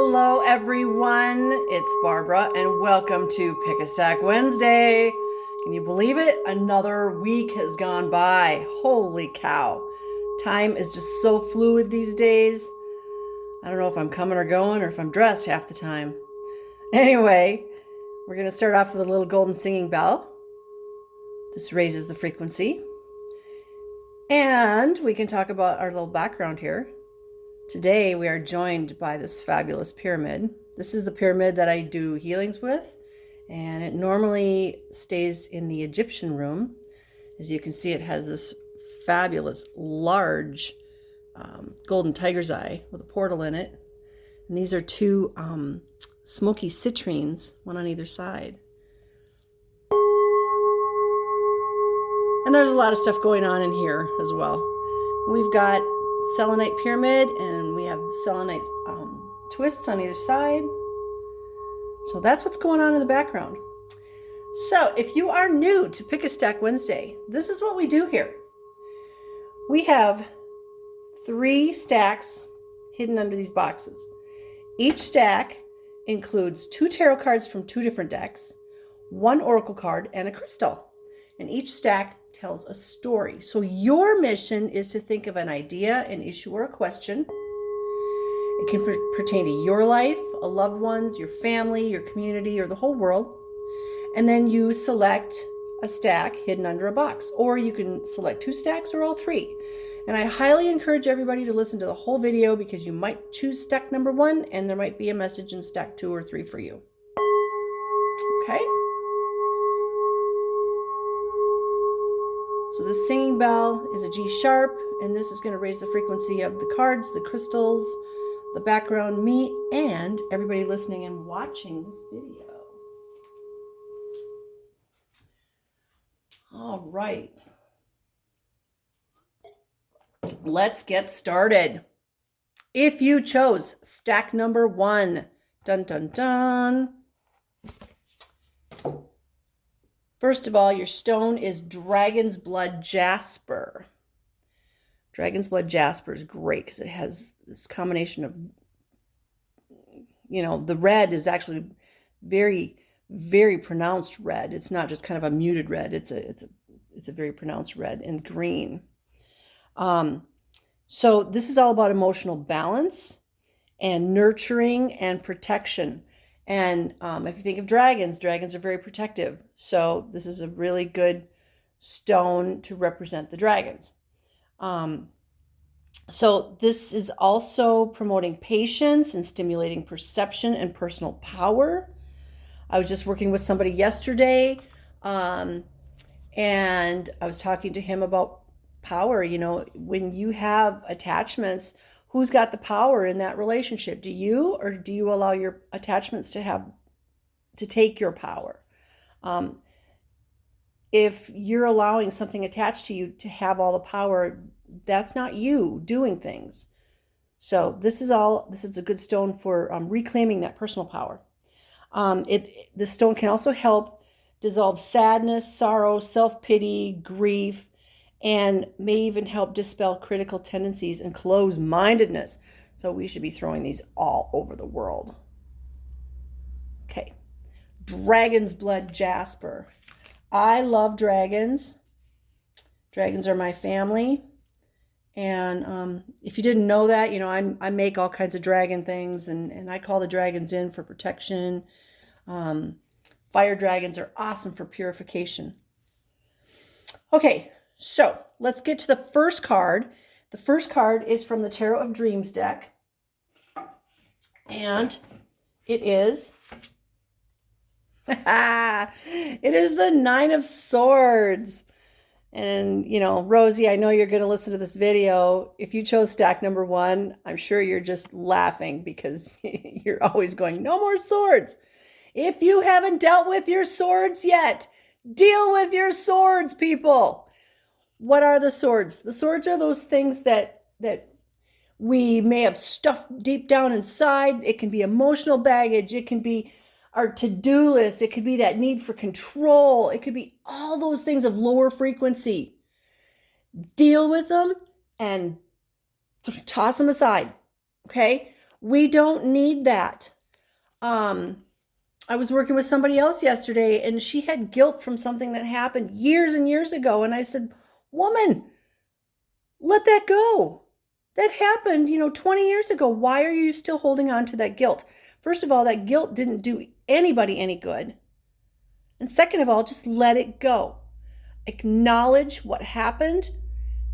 Hello everyone, it's Barbara and welcome to Pick a Stack Wednesday. Can you believe it? Another week has gone by. Holy cow. Time is just so fluid these days. I don't know if I'm coming or going or if I'm dressed half the time. Anyway, we're going to start off with a little golden singing bell. This raises the frequency. And we can talk about our little background here. Today we are joined by this fabulous pyramid. This is the pyramid that I do healings with, and it normally stays in the Egyptian room. As you can see, it has this fabulous large golden tiger's eye with a portal in it. And these are two smoky citrines, one on either side. And there's a lot of stuff going on in here as well. We've got selenite pyramid, and we have selenite twists on either side. So that's what's going on in the background. So if you are new to Pick a Stack Wednesday, this is what we do here. We have 3 stacks hidden under these boxes. Each stack includes 2 tarot cards from 2 different decks, 1 oracle card, and a crystal. And each stack tells a story. So your mission is to think of an idea, an issue, or a question. It can pertain to your life, a loved one's, your family, your community, or the whole world. And then you select a stack hidden under a box. Or you can select 2 stacks or all 3. And I highly encourage everybody to listen to the whole video because you might choose stack number 1 and there might be a message in stack 2 or 3 for you. Okay? So the singing bell is a G sharp, and this is going to raise the frequency of the cards, the crystals, the background, me, and everybody listening and watching this video. All right. Let's get started. If you chose stack number 1, dun dun dun. First of all, your stone is Dragon's Blood Jasper. Dragon's Blood Jasper is great because it has this combination of, the red is actually very, very pronounced red. It's not just kind of a muted red. It's a very pronounced red, and green. So this is all about emotional balance and nurturing and protection. And if you think of dragons are very protective. So this is a really good stone to represent the dragons. So this is also promoting patience and stimulating perception and personal power. I was just working with somebody yesterday, and I was talking to him about power. When you have attachments, who's got the power in that relationship? Do you, or do you allow your attachments to take your power? If you're allowing something attached to you to have all the power, that's not you doing things. So this is a good stone for reclaiming that personal power. This stone can also help dissolve sadness, sorrow, self-pity, grief, and may even help dispel critical tendencies and closed-mindedness. So we should be throwing these all over the world. Okay. Dragon's Blood Jasper. I love dragons. Dragons are my family. And if you didn't know that, I make all kinds of dragon things, and I call the dragons in for protection. Fire dragons are awesome for purification. Okay. So let's get to the first card. The first card is from the Tarot of Dreams deck. And it is, it is the 9 of Swords. And, Rosie, I know you're going to listen to this video. If you chose stack number 1, I'm sure you're just laughing because you're always going, no more swords. If you haven't dealt with your swords yet, deal with your swords, people. What are the swords? The swords are those things that we may have stuffed deep down inside. It can be emotional baggage. It can be our to-do list. It could be that need for control. It could be all those things of lower frequency. Deal with them and toss them aside. Okay? We don't need that. I was working with somebody else yesterday, and she had guilt from something that happened years and years ago. And I said, woman, let that go. That happened, 20 years ago. Why are you still holding on to that guilt? First of all, that guilt didn't do anybody any good. And second of all, just let it go. Acknowledge what happened,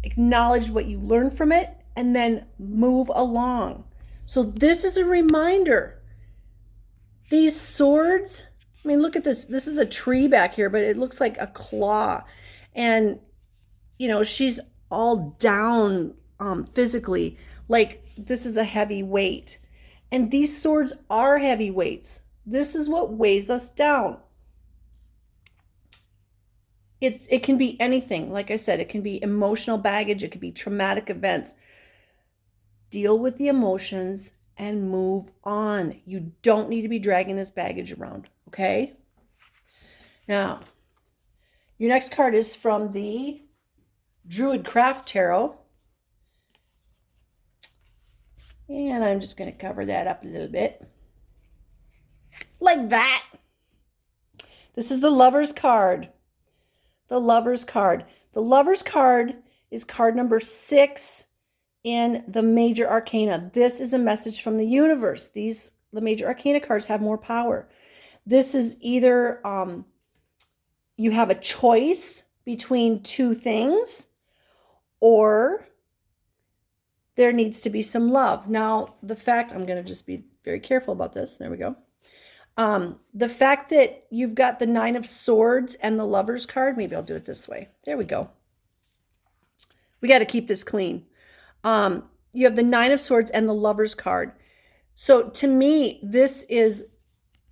acknowledge what you learned from it, and then move along. So this is a reminder. These swords, look at this. This is a tree back here, but it looks like a claw. And, she's all down physically, like this is a heavy weight. And these swords are heavy weights. This is what weighs us down. It can be anything. Like I said, it can be emotional baggage. It could be traumatic events. Deal with the emotions and move on. You don't need to be dragging this baggage around, okay? Now, your next card is from the Druid Craft Tarot. And I'm just going to cover that up a little bit. Like that. This is the Lover's card. The Lover's card. The Lover's card is card number 6 in the Major Arcana. This is a message from the universe. The Major Arcana cards have more power. This is either you have a choice between two things, or there needs to be some love. Now, I'm going to just be very careful about this. There we go. The fact that you've got the 9 of Swords and the Lover's card, maybe I'll do it this way. There we go. We got to keep this clean. You have the 9 of Swords and the Lover's card. So to me, this is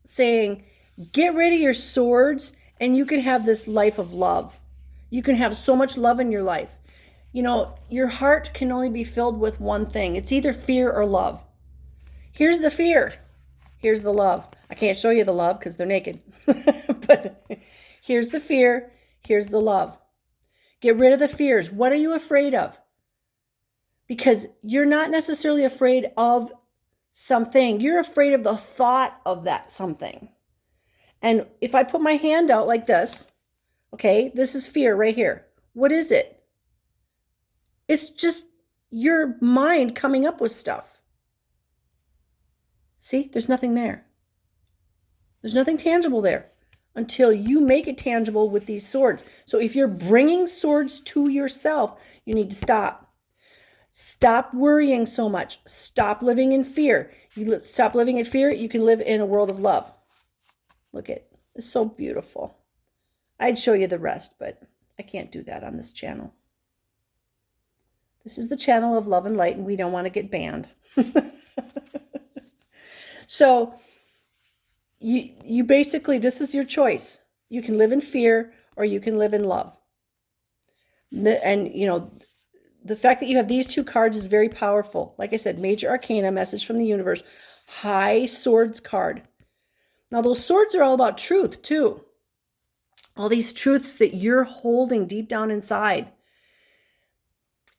saying, get rid of your swords and you can have this life of love. You can have so much love in your life. Your heart can only be filled with one thing. It's either fear or love. Here's the fear. Here's the love. I can't show you the love because they're naked. But here's the fear. Here's the love. Get rid of the fears. What are you afraid of? Because you're not necessarily afraid of something. You're afraid of the thought of that something. And if I put my hand out like this, okay, this is fear right here. What is it? It's just your mind coming up with stuff. See, there's nothing there. There's nothing tangible there until you make it tangible with these swords. So if you're bringing swords to yourself, you need to stop. Stop worrying so much. Stop living in fear. Stop living in fear. You can live in a world of love. Look at it. It's so beautiful. I'd show you the rest, but I can't do that on this channel. This is the channel of love and light, and we don't want to get banned. So you basically, this is your choice. You can live in fear or you can live in love. And, the fact that you have these two cards is very powerful. Like I said, Major Arcana, message from the universe, High Swords card. Now, those swords are all about truth, too. All these truths that you're holding deep down inside.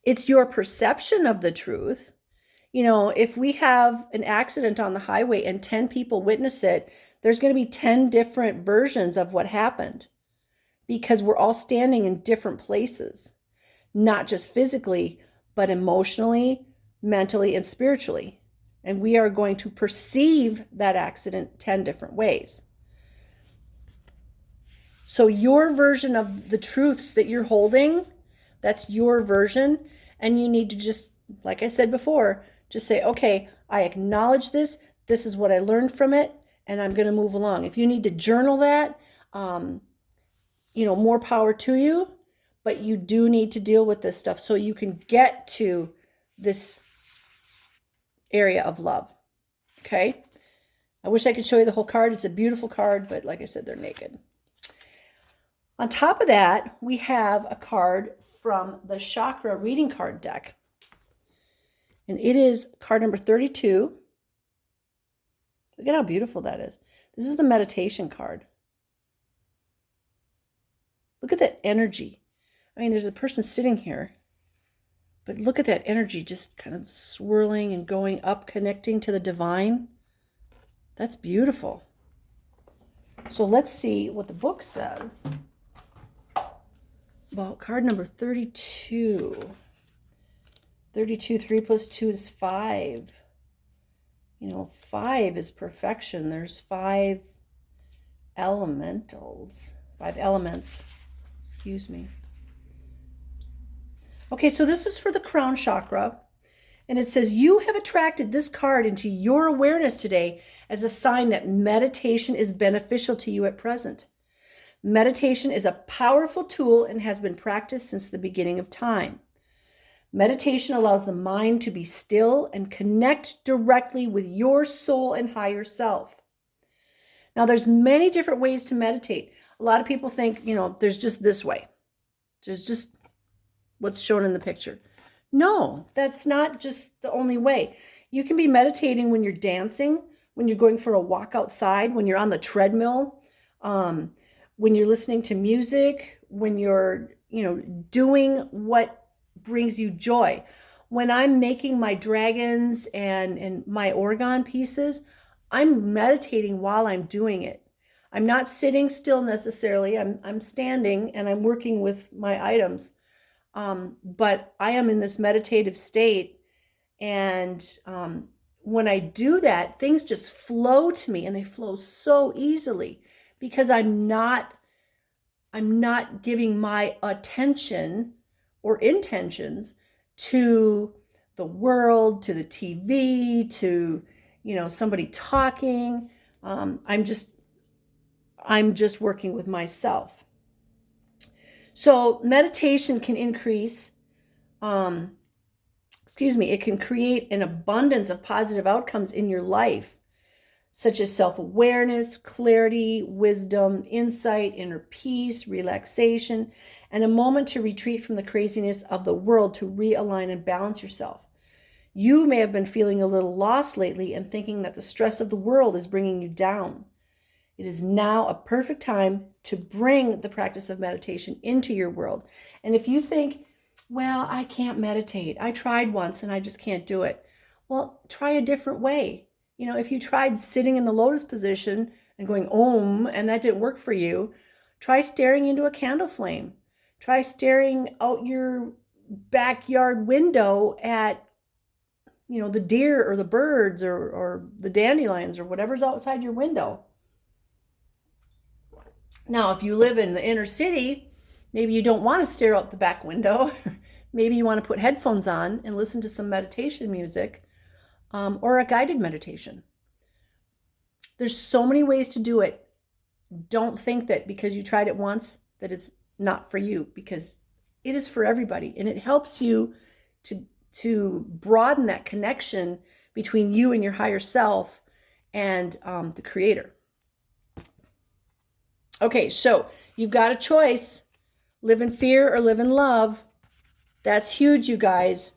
It's your perception of the truth. If we have an accident on the highway and 10 people witness it, there's going to be 10 different versions of what happened because we're all standing in different places, not just physically, but emotionally, mentally, and spiritually. And we are going to perceive that accident 10 different ways. So your version of the truths that you're holding, that's your version. And you need to just, like I said before, just say, okay, I acknowledge this. This is what I learned from it, and I'm going to move along. If you need to journal that, more power to you, but you do need to deal with this stuff so you can get to this area of love. Okay? I wish I could show you the whole card. It's a beautiful card, but like I said, they're naked. On top of that, we have a card from the Chakra Reading Card deck. And it is card number 32. Look at how beautiful that is. This is the meditation card. Look at that energy. There's a person sitting here But look at that energy just kind of swirling and going up, connecting to the divine. That's beautiful. So let's see what the book says about card number 32. 32, 3 plus 2 is 5. 5 is perfection. There's 5 elementals, 5 elements. Excuse me. Okay, so this is for the crown chakra. And it says, you have attracted this card into your awareness today as a sign that meditation is beneficial to you at present. Meditation is a powerful tool and has been practiced since the beginning of time. Meditation allows the mind to be still and connect directly with your soul and higher self. Now, there's many different ways to meditate. A lot of people think, there's just this way. There's just what's shown in the picture. No, that's not just the only way. You can be meditating when you're dancing, when you're going for a walk outside, when you're on the treadmill, when you're listening to music, when you're, doing what brings you joy. When I'm making my dragons and my organ pieces, I'm meditating while I'm doing it. I'm not sitting still necessarily. I'm standing and I'm working with my items. But I am in this meditative state. And when I do that, things just flow to me, and they flow so easily because I'm not giving my attention or intentions to the world, to the TV, to, somebody talking. I'm just working with myself. So meditation can increase, it can create an abundance of positive outcomes in your life, such as self-awareness, clarity, wisdom, insight, inner peace, relaxation, and a moment to retreat from the craziness of the world to realign and balance yourself. You may have been feeling a little lost lately and thinking that the stress of the world is bringing you down. It is now a perfect time to bring the practice of meditation into your world. And if you think, well, I can't meditate. I tried once and I just can't do it. Well, try a different way. If you tried sitting in the lotus position and going Om and that didn't work for you, try staring into a candle flame. Try staring out your backyard window at, the deer or the birds or the dandelions or whatever's outside your window. Now, if you live in the inner city, maybe you don't want to stare out the back window. Maybe you want to put headphones on and listen to some meditation music or a guided meditation. There's so many ways to do it. Don't think that because you tried it once that it's not for you, because it is for everybody. And it helps you to broaden that connection between you and your higher self and the creator. Okay, so you've got a choice. Live in fear or live in love. That's huge, you guys.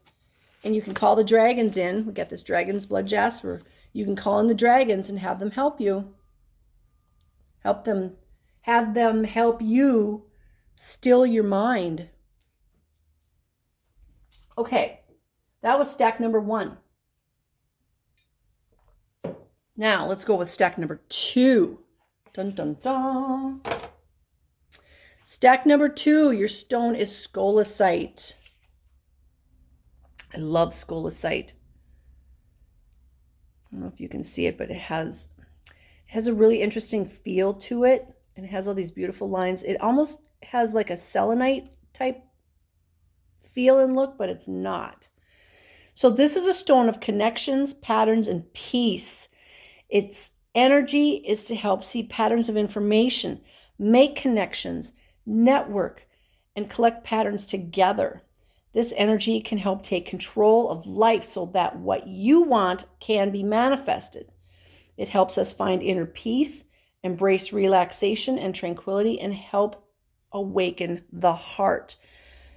And you can call the dragons in. We got this dragon's blood Jasper. You can call in the dragons and have them help you. Have them help you still your mind. Okay, that was stack number 1. Now let's go with stack number 2. Dun, dun, dun. Stack number 2, your stone is Scolesite. I love Scolesite. I don't know if you can see it, but it has a really interesting feel to it. And it has all these beautiful lines. It almost has like a selenite type feel and look, but it's not. So this is a stone of connections, patterns, and peace. Its energy is to help see patterns of information, make connections, network, and collect patterns together. This energy can help take control of life so that what you want can be manifested. It helps us find inner peace, embrace relaxation and tranquility, and help awaken the heart.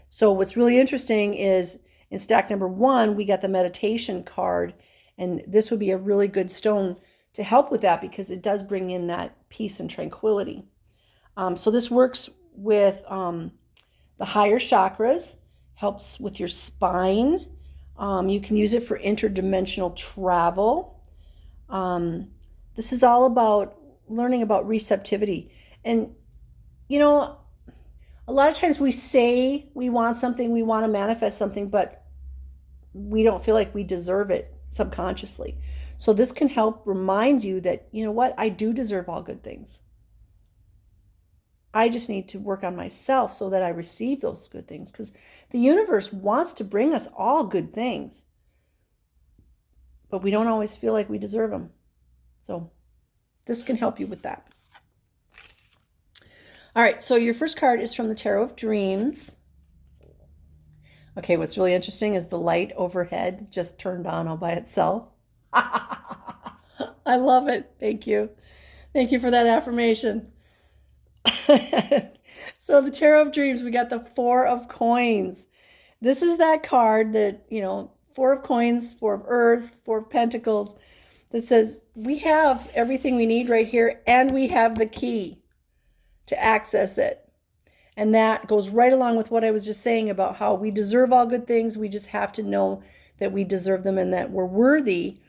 So what's really interesting is in stack number 1, we got the meditation card, and this would be a really good stone to help with that because it does bring in that peace and tranquility. So this works with the higher chakras, helps with your spine. You can use it for interdimensional travel. This is all about learning about receptivity. And, you know, a lot of times we say we want something, we want to manifest something, but we don't feel like we deserve it subconsciously. So this can help remind you that, you know what, I do deserve all good things. I just need to work on myself so that I receive those good things, because the universe wants to bring us all good things, but we don't always feel like we deserve them. So this can help you with that. All right, so your first card is from the Tarot of Dreams. Okay, what's really interesting is the light overhead just turned on all by itself. I love it. Thank you. Thank you for that affirmation. So the Tarot of Dreams, we got the Four of Coins. This is that card that, you know, Four of Coins, Four of Earth, Four of Pentacles, that says we have everything we need right here, and we have the key to access it. And that goes right along with what I was just saying about how we deserve all good things. We just have to know that we deserve them and that we're worthy.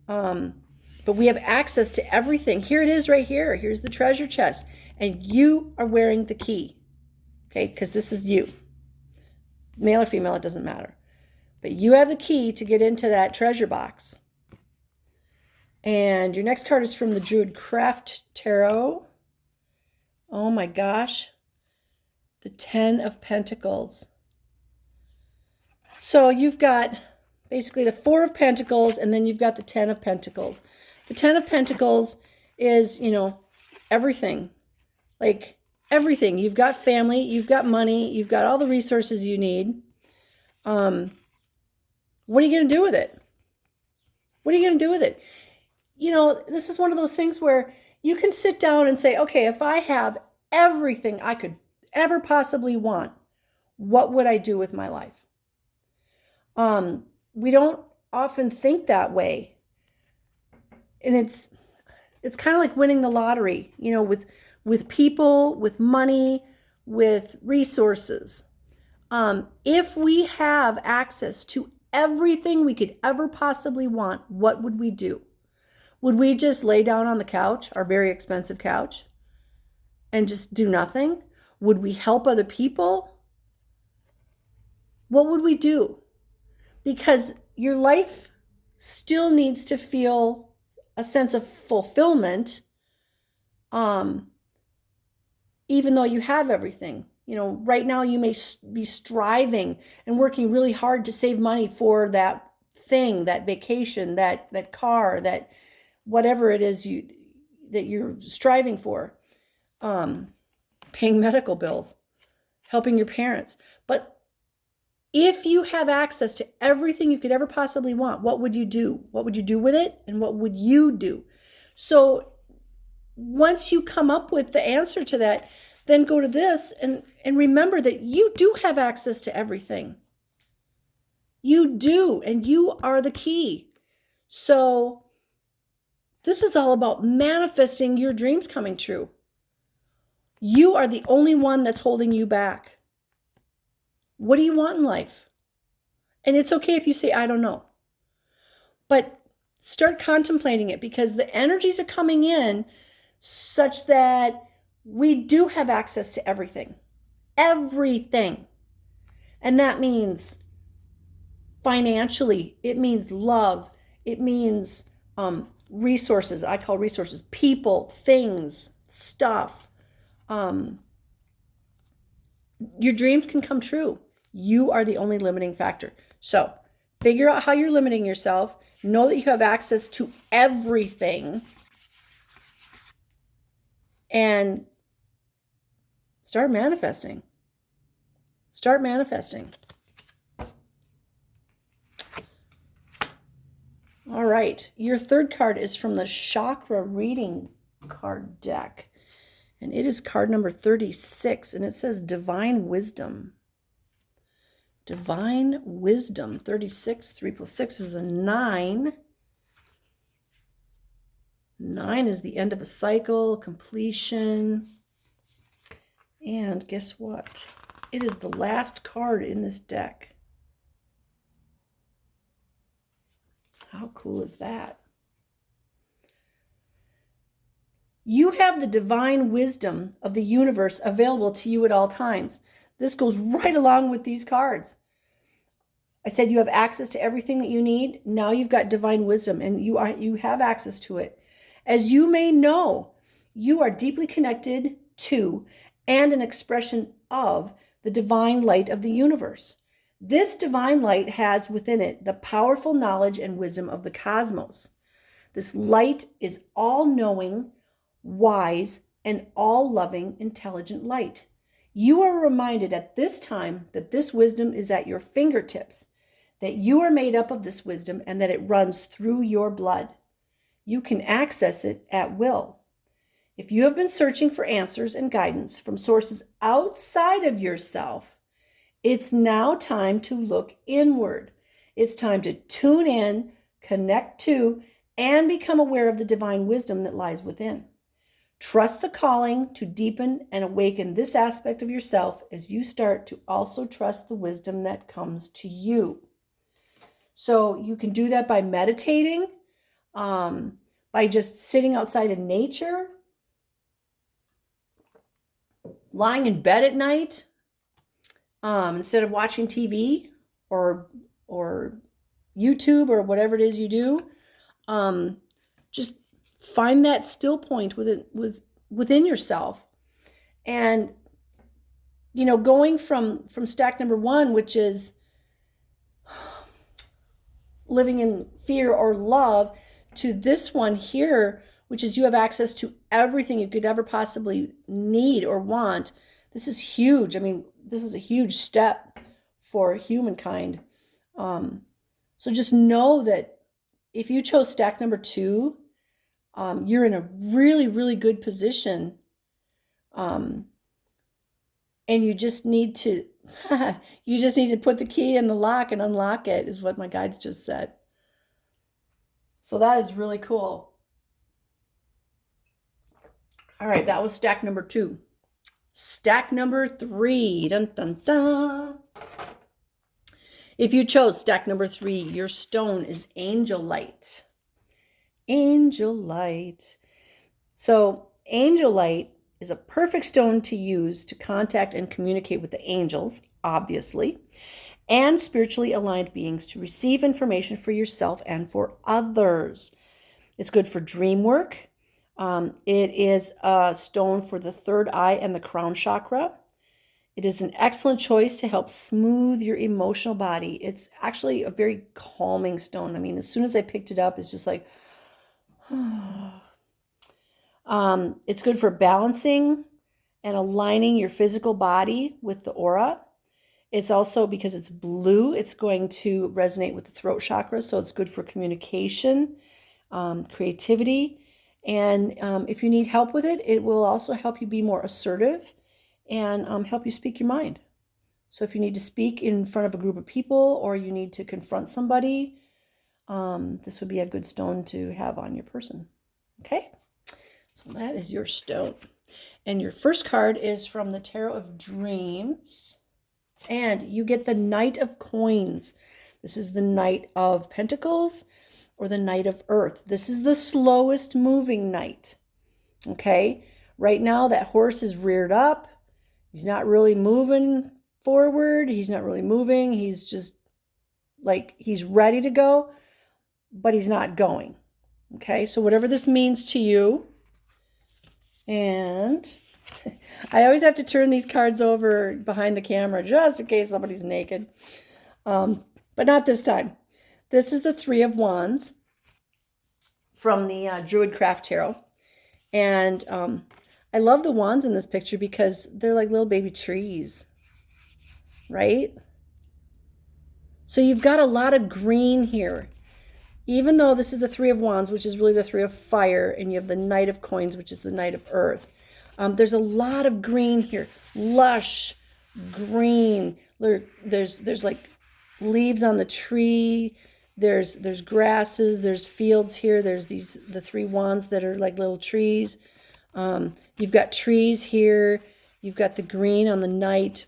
But we have access to everything. Here it is right here. Here's the treasure chest. And you are wearing the key. Okay, because this is you. Male or female, it doesn't matter. But you have the key to get into that treasure box. And your next card is from the Druidcraft Tarot. Oh my gosh. The Ten of Pentacles. So you've got basically the Four of Pentacles, and then you've got the Ten of Pentacles. The Ten of Pentacles is, you know, everything. Like everything. You've got family, you've got money, you've got all the resources you need. What are you going to do with it? What are you going to do with it? You know, this is one of those things where you can sit down and say, okay, if I have everything I could ever possibly want, what would I do with my life? We don't often think that way. And it's kind of like winning the lottery, you know, with people, with money, with resources. If we have access to everything we could ever possibly want, what would we do? Would we just lay down on the couch, our very expensive couch, and just do nothing? Would we help other people? What would we do? Because your life still needs to feel a sense of fulfillment, even though you have everything. You know, right now you may be striving and working really hard to save money for that thing, that vacation, that car, that whatever it is that you're striving for. Paying medical bills, helping your parents. But if you have access to everything you could ever possibly want, what would you do? What would you do with it? And what would you do? So once you come up with the answer to that, then go to this and remember that you do have access to everything. You do, and you are the key. So this is all about manifesting your dreams coming true. You are the only one that's holding you back. What do you want in life? And it's okay if you say, I don't know. But start contemplating it, because the energies are coming in such that we do have access to everything. Everything. And that means financially, it means love, it means resources. I call resources people, things, stuff. Your dreams can come true. You are the only limiting factor. So figure out how you're limiting yourself. Know that you have access to everything. And start manifesting. Start manifesting. All right. Your third card is from the Chakra Reading card deck. And it is card number 36. And it says Divine Wisdom. Divine Wisdom. 36. 3 plus 6 is a 9. 9 is the end of a cycle, completion. And guess what? It is the last card in this deck. How cool is that? You have the divine wisdom of the universe available to you at all times. This goes right along with these cards. I said you have access to everything that you need. Now you've got divine wisdom and you have access to it. As you may know, you are deeply connected to and an expression of the divine light of the universe. This divine light has within it the powerful knowledge and wisdom of the cosmos. This light is all-knowing, wise, and all-loving, intelligent light. You are reminded at this time that this wisdom is at your fingertips, that you are made up of this wisdom and that it runs through your blood. You can access it at will. If you have been searching for answers and guidance from sources outside of yourself, it's now time to look inward. It's time to tune in, connect to, and become aware of the divine wisdom that lies within. Trust the calling to deepen and awaken this aspect of yourself as you start to also trust the wisdom that comes to you. So you can do that by meditating, by just sitting outside in nature, lying in bed at night, instead of watching TV or YouTube or whatever it is you do. Just find that still point within yourself. And, going from stack number 1, which is living in fear or love, to this one here, which is you have access to everything you could ever possibly need or want. This is huge. I mean, this is a huge step for humankind. So just know that if you chose stack number 2, you're in a really, really good position. And you just need to put the key in the lock and unlock it, is what my guides just said. So that is really cool. All right, that was stack number 2. Stack number 3. Dun, dun, dun. If you chose stack number 3, your stone is Angelite. Angelite. So Angelite is a perfect stone to use to contact and communicate with the angels, obviously, and spiritually aligned beings to receive information for yourself and for others. It's good for dream work. It is a stone for the third eye and the crown chakra. It is an excellent choice to help smooth your emotional body. It's actually a very calming stone. I mean, as soon as I picked it up, it's just like, it's good for balancing and aligning your physical body with the aura. It's also, because it's blue, it's going to resonate with the throat chakra. So it's good for communication, creativity. And if you need help with it, it will also help you be more assertive and help you speak your mind. So if you need to speak in front of a group of people or you need to confront somebody, this would be a good stone to have on your person. Okay? So that is your stone. And your first card is from the Tarot of Dreams. And you get the Knight of Coins. This is the Knight of Pentacles or the Knight of Earth. This is the slowest moving knight. Okay? Right now that horse is reared up. He's not really moving forward. He's not really moving. He's just like he's ready to go, but he's not going. Okay? So whatever this means to you. And I always have to turn these cards over behind the camera just in case somebody's naked. But not this time. This is the Three of Wands from the Druid Craft Tarot. And I love the wands in this picture because they're like little baby trees, right? So you've got a lot of green here. Even though this is the Three of Wands, which is really the Three of Fire, and you have the Knight of Coins, which is the Knight of Earth. There's a lot of green here. Lush green. There's like leaves on the tree. There's grasses. There's fields here. There's the three wands that are like little trees. You've got trees here. You've got the green on the Knight.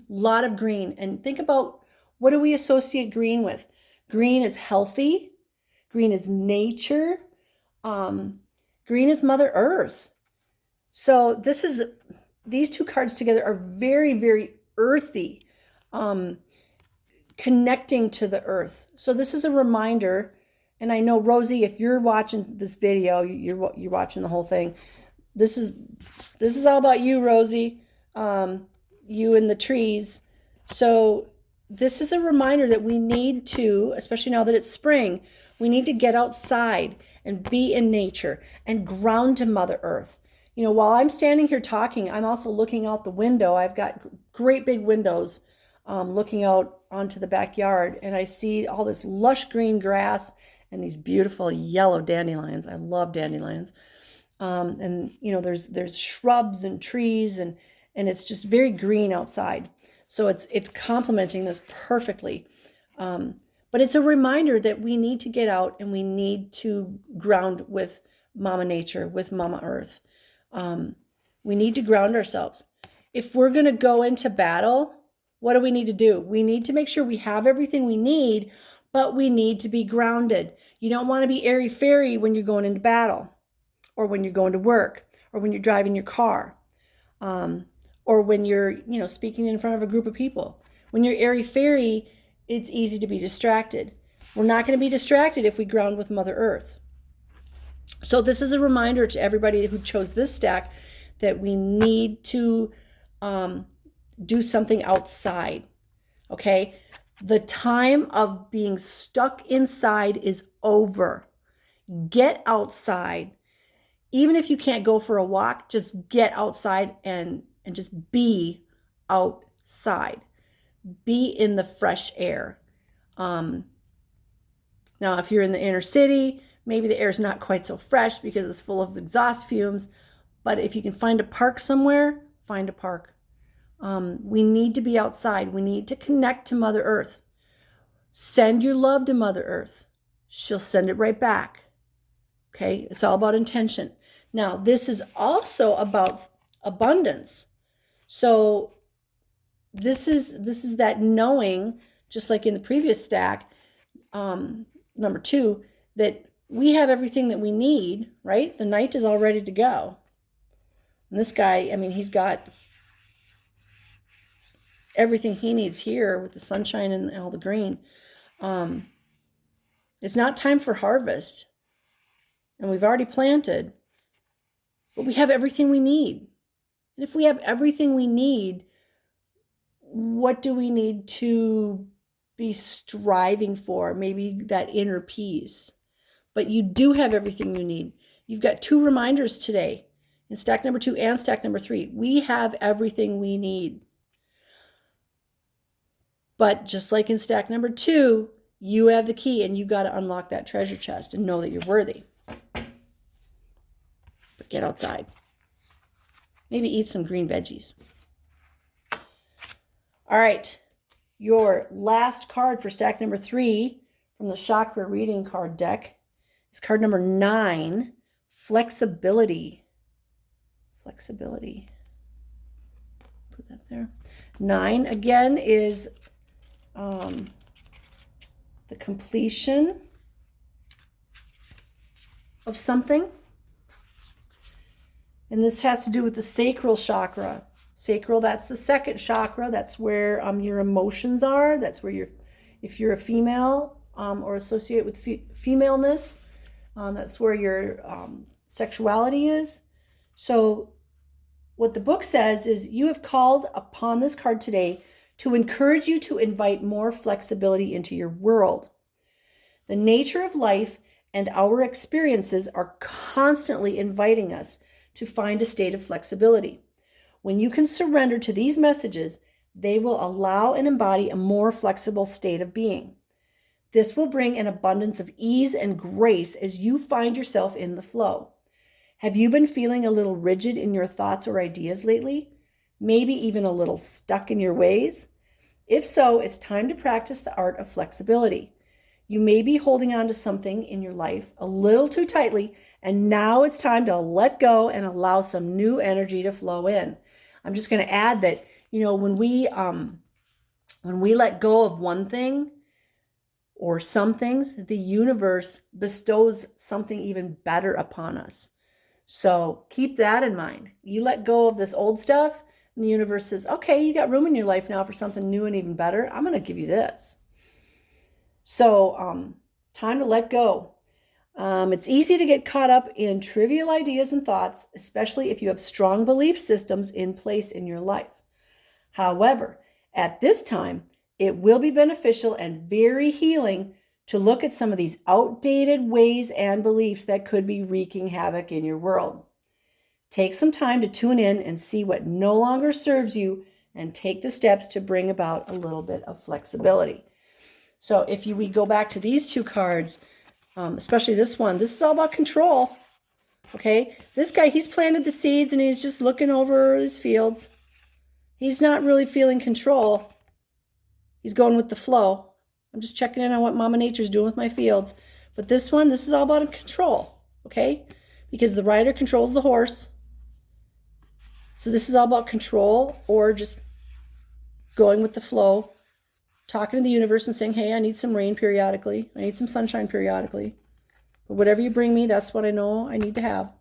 Lot of green. And think about, what do we associate green with? Green is healthy. Green is nature. Green is Mother Earth. So these two cards together are very, very earthy, connecting to the earth. So this is a reminder. And I know, Rosie, if you're watching this video, you're watching the whole thing. This is all about you, Rosie. You and the trees. So this is a reminder that we need to, especially now that it's spring, we need to get outside and be in nature and ground to Mother Earth. You know, while I'm standing here talking, I'm also looking out the window. I've got great big windows looking out onto the backyard, and I see all this lush green grass and these beautiful yellow dandelions. I love dandelions. And you know, there's shrubs and trees, and it's just very green outside. So it's complementing this perfectly. But it's a reminder that we need to get out and we need to ground with Mama Nature, with Mama Earth. We need to ground ourselves. If we're going to go into battle, what do we need to do? We need to make sure we have everything we need, but we need to be grounded. You don't want to be airy-fairy when you're going into battle, or when you're going to work, or when you're driving your car, or when you're, speaking in front of a group of people. When you're airy-fairy, it's easy to be distracted. We're not going to be distracted if we ground with Mother Earth. So this is a reminder to everybody who chose this stack that we need to do something outside, okay? The time of being stuck inside is over. Get outside. Even if you can't go for a walk, just get outside and just be outside. Be in the fresh air. Now, if you're in the inner city, maybe the air is not quite so fresh because it's full of exhaust fumes. But if you can find a park somewhere, find a park. We need to be outside. We need to connect to Mother Earth. Send your love to Mother Earth. She'll send it right back. Okay? It's all about intention. Now, this is also about abundance. So this is that knowing, just like in the previous stack, number 2, that we have everything that we need, right? The knight is all ready to go. And this guy, he's got everything he needs here with the sunshine and all the green. It's not time for harvest. And we've already planted. But we have everything we need. And if we have everything we need, what do we need to be striving for? Maybe that inner peace. But you do have everything you need. You've got 2 reminders today in stack number 2 and stack number 3. We have everything we need. But just like in stack number 2, you have the key and you got to unlock that treasure chest and know that you're worthy. But get outside. Maybe eat some green veggies. All right. Your last card for stack number 3 from the chakra reading card deck is card number 9, flexibility. Flexibility. Put that there. 9 again is the completion of something. And this has to do with the sacral chakra. Sacral, that's the second chakra. That's where your emotions are. That's where if you're a female or associate with femaleness, that's where your sexuality is. So what the book says is you have called upon this card today to encourage you to invite more flexibility into your world. The nature of life and our experiences are constantly inviting us to find a state of flexibility. When you can surrender to these messages, they will allow and embody a more flexible state of being. This will bring an abundance of ease and grace as you find yourself in the flow. Have you been feeling a little rigid in your thoughts or ideas lately? Maybe even a little stuck in your ways? If so, it's time to practice the art of flexibility. You may be holding on to something in your life a little too tightly, and now it's time to let go and allow some new energy to flow in. I'm just going to add that, When we let go of one thing or some things, the universe bestows something even better upon us. So keep that in mind. You let go of this old stuff, and the universe says, okay, you got room in your life now for something new and even better. I'm going to give you this. So time to let go. It's easy to get caught up in trivial ideas and thoughts, especially if you have strong belief systems in place in your life. However, at this time, it will be beneficial and very healing to look at some of these outdated ways and beliefs that could be wreaking havoc in your world. Take some time to tune in and see what no longer serves you and take the steps to bring about a little bit of flexibility. So if we go back to these two cards, especially this one, this is all about control. Okay, this guy, he's planted the seeds and he's just looking over his fields. He's not really feeling control. He's going with the flow. I'm just checking in on what Mama Nature's doing with my fields. But this one, this is all about control, okay? Because the rider controls the horse. So this is all about control or just going with the flow, talking to the universe and saying, hey, I need some rain periodically. I need some sunshine periodically. But whatever you bring me, that's what I know I need to have.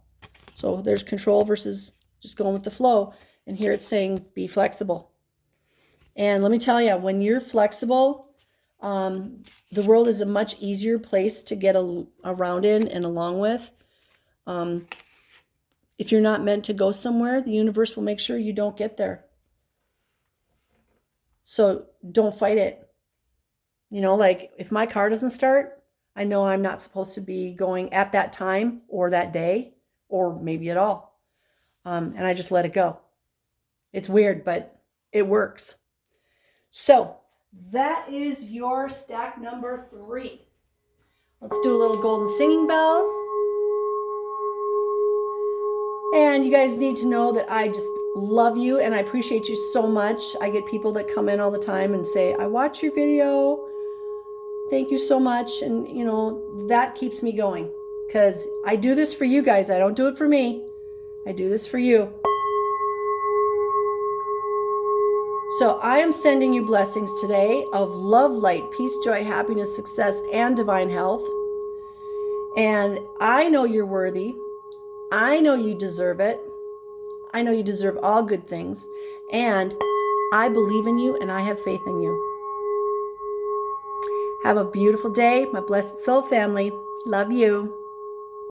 So there's control versus just going with the flow. And here it's saying be flexible. And let me tell you, when you're flexible, the world is a much easier place to get around in and along with. If you're not meant to go somewhere, the universe will make sure you don't get there. So don't fight it. Like if my car doesn't start, I know I'm not supposed to be going at that time or that day or maybe at all. And I just let it go. It's weird, but it works. So that is your stack number 3. Let's do a little golden singing bell. And you guys need to know that I just love you and I appreciate you so much. I get people that come in all the time and say, I watch your video. Thank you so much. And, that keeps me going because I do this for you guys. I don't do it for me. I do this for you. So I am sending you blessings today of love, light, peace, joy, happiness, success, and divine health. And I know you're worthy. I know you deserve it. I know you deserve all good things. And I believe in you and I have faith in you. Have a beautiful day, my blessed soul family. Love you.